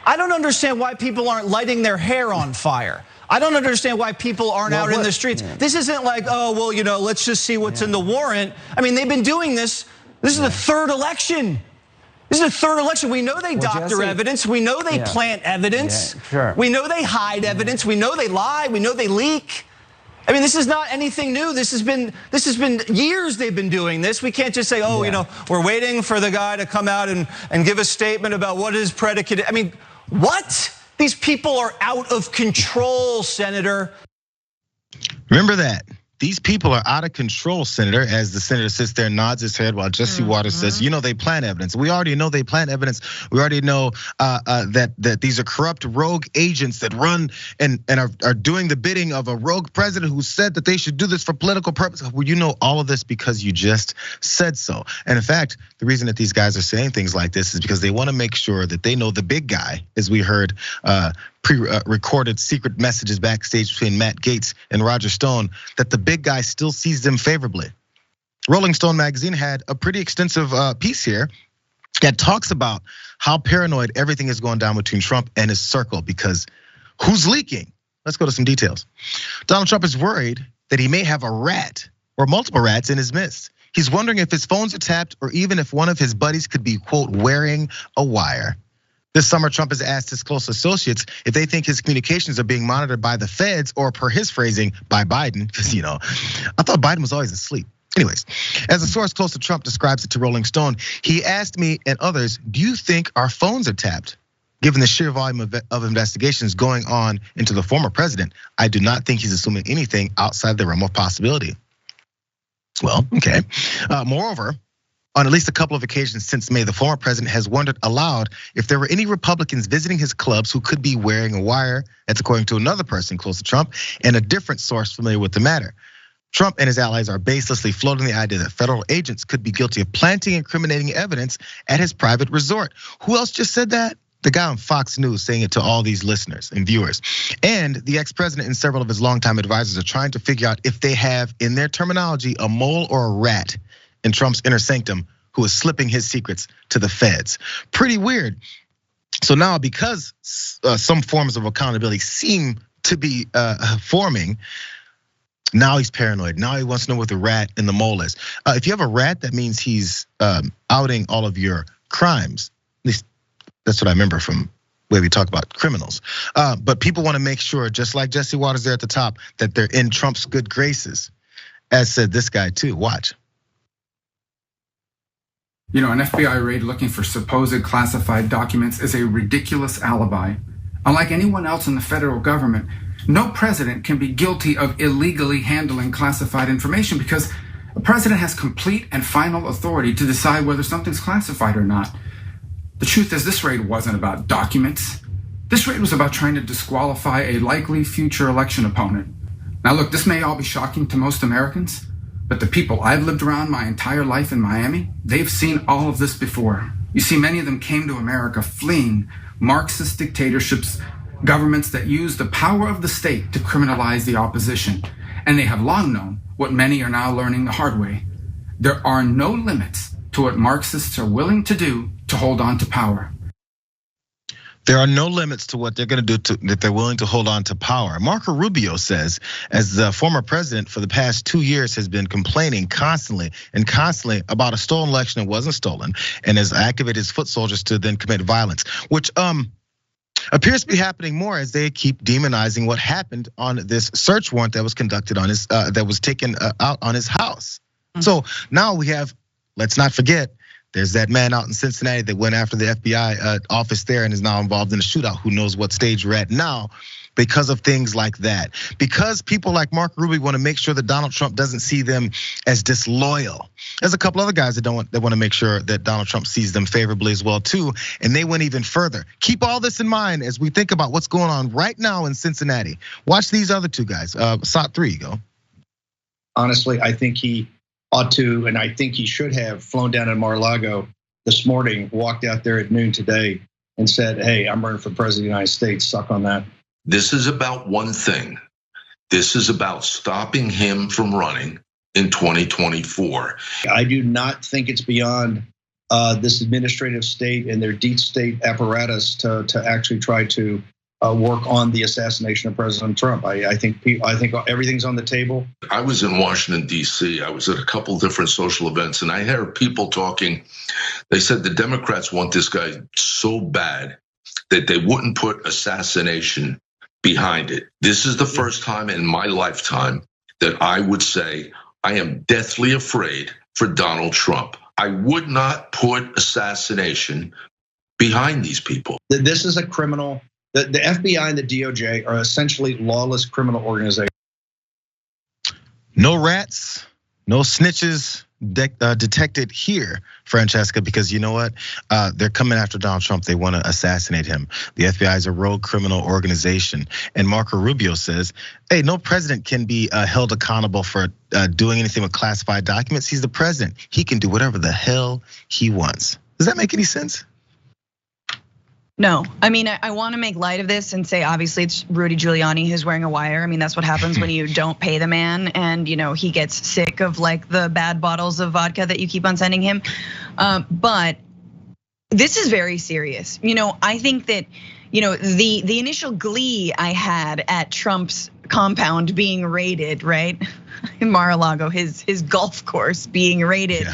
I don't understand why people aren't lighting their hair on fire. I don't understand why people aren't out in the streets. Yeah. This isn't like, oh, well, you know, let's just see what's in the warrant. I mean, they've been doing this. This is the third election. This is the third election. We know they doctor evidence. We know they plant evidence. We know they hide evidence. We know they lie. We know they leak. I mean, this is not anything new. This has been years they've been doing this. We can't just say, oh, you know, we're waiting for the guy to come out and give a statement about what is predicated. I mean, what? These people are out of control, Senator. Remember that. These people are out of control, Senator, as the senator sits there and nods his head while Jesse Waters says, you know, they plant evidence. We already know they plant evidence. We already know that these are corrupt rogue agents that run and are doing the bidding of a rogue president who said that they should do this for political purposes. Well, you know all of this because you just said so. And in fact, the reason that these guys are saying things like this is because they want to make sure that they know the big guy, as we heard pre-recorded secret messages backstage between Matt Gaetz and Roger Stone, that the big guy still sees them favorably. Rolling Stone magazine had a pretty extensive piece here that talks about how paranoid everything is going down between Trump and his circle, because who's leaking? Let's go to some details. Donald Trump is worried that he may have a rat or multiple rats in his midst. He's wondering if his phones are tapped or even if one of his buddies could be, quote, wearing a wire. This summer, Trump has asked his close associates if they think his communications are being monitored by the feds or, per his phrasing, by Biden, because, you know, I thought Biden was always asleep. Anyways, as a source close to Trump describes it to Rolling Stone, he asked me and others, do you think our phones are tapped? Given the sheer volume of investigations going on into the former president, I do not think he's assuming anything outside the realm of possibility. Well, okay. Moreover, on at least a couple of occasions since May, the former president has wondered aloud if there were any Republicans visiting his clubs who could be wearing a wire. That's according to another person close to Trump and a different source familiar with the matter. Trump and his allies are baselessly floating the idea that federal agents could be guilty of planting incriminating evidence at his private resort. Who else just said that? The guy on Fox News saying it to all these listeners and viewers. And the ex-president and several of his longtime advisors are trying to figure out if they have, in their terminology, a mole or a rat in Trump's inner sanctum who is slipping his secrets to the feds. Pretty weird. So now, because some forms of accountability seem to be forming, now he's paranoid. Now he wants to know what the rat and the mole is. If you have a rat, that means he's outing all of your crimes. At least that's what I remember from the way we talk about criminals. But people want to make sure, just like Jesse Waters there at the top, that they're in Trump's good graces. As said this guy too, watch. You know, an FBI raid looking for supposed classified documents is a ridiculous alibi. Unlike anyone else in the federal government, no president can be guilty of illegally handling classified information because a president has complete and final authority to decide whether something's classified or not. The truth is, this raid wasn't about documents. This raid was about trying to disqualify a likely future election opponent. Now look, this may all be shocking to most Americans, but the people I've lived around my entire life in Miami, they've seen all of this before. You see, many of them came to America fleeing Marxist dictatorships, governments that use the power of the state to criminalize the opposition. And they have long known what many are now learning the hard way. There are no limits to what Marxists are willing to do to hold on to power. There are no limits to what they're going to do that they're willing to hold on to power. Marco Rubio says, as the former president for the past 2 years has been complaining constantly about a stolen election that wasn't stolen, and has activated his foot soldiers to then commit violence, which appears to be happening more as they keep demonizing what happened on this search warrant that was conducted on his, that was taken out on his house. So now we have, let's not forget, there's that man out in Cincinnati that went after the FBI office there and is now involved in a shootout. Who knows what stage we're at now because of things like that. Because people like Mark Ruby want to make sure that Donald Trump doesn't see them as disloyal. There's a couple other guys that want to make sure that Donald Trump sees them favorably as well too. And they went even further. Keep all this in mind as we think about what's going on right now in Cincinnati. Watch these other two guys. SOT 3, go. Honestly, I think he ought to, and I think he should have flown down to Mar-a-Lago this morning, walked out there at noon today and said, hey, I'm running for president of the United States, suck on that. This is about one thing. This is about stopping him from running in 2024. I do not think it's beyond this administrative state and their deep state apparatus to actually try to work on the assassination of President Trump. I think everything's on the table. I was in Washington, D.C. I was at a couple different social events, and I heard people talking. They said the Democrats want this guy so bad that they wouldn't put assassination behind it. This is the first time in my lifetime that I would say I am deathly afraid for Donald Trump. I would not put assassination behind these people. This is a criminal. The FBI and the DOJ are essentially lawless criminal organizations. No rats, no snitches detected here, Francesca, because you know what? They're coming after Donald Trump. They want to assassinate him. The FBI is a rogue criminal organization. And Marco Rubio says, hey, no president can be held accountable for doing anything with classified documents. He's the president. He can do whatever the hell he wants. Does that make any sense? No, I mean, I want to make light of this and say, obviously, it's Rudy Giuliani who's wearing a wire. I mean, that's what happens when you don't pay the man and he gets sick of like the bad bottles of vodka that you keep on sending him. But this is very serious. I think that, the initial glee I had at Trump's compound being raided, right? In Mar-a-Lago, his golf course being raided.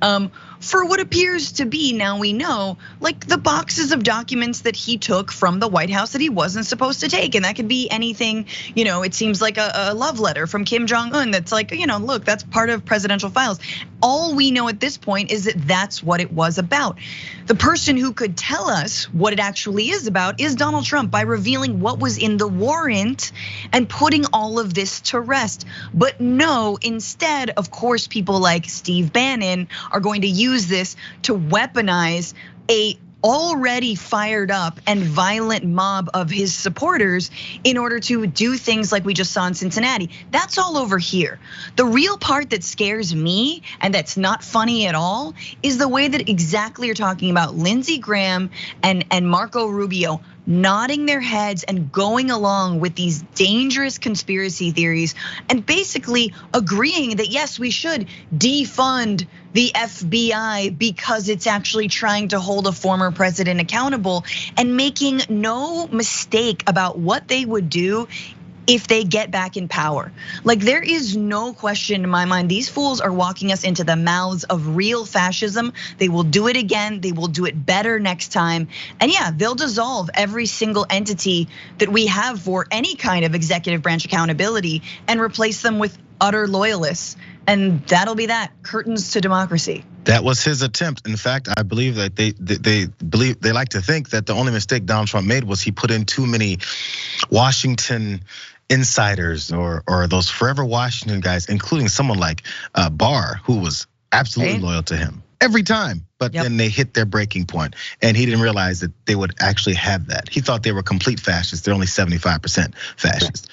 Yeah. For what appears to be, now we know, like the boxes of documents that he took from the White House that he wasn't supposed to take. And that could be anything, it seems like a love letter from Kim Jong-un that's like, look, that's part of presidential files. All we know at this point is that that's what it was about. The person who could tell us what it actually is about is Donald Trump by revealing what was in the warrant and putting all of this to rest. But no, instead, of course, people like Steve Bannon are going to use this to weaponize a already fired up and violent mob of his supporters in order to do things like we just saw in Cincinnati. That's all over here. The real part that scares me and that's not funny at all is the way that exactly you're talking about Lindsey Graham and Marco Rubio nodding their heads and going along with these dangerous conspiracy theories and basically agreeing that yes, we should defund the FBI because it's actually trying to hold a former president accountable and making no mistake about what they would do if they get back in power. Like there is no question in my mind, these fools are walking us into the mouths of real fascism. They will do it again, they will do it better next time. And yeah, they'll dissolve every single entity that we have for any kind of executive branch accountability and replace them with utter loyalists. And that'll be that, curtains to democracy. That was his attempt. In fact, I believe that they like to think that the only mistake Donald Trump made was he put in too many Washington insiders or those forever Washington guys, including someone like Barr, who was absolutely loyal to him every time. But then they hit their breaking point, and he didn't realize that they would actually have that. He thought they were complete fascists. They're only 75% fascist.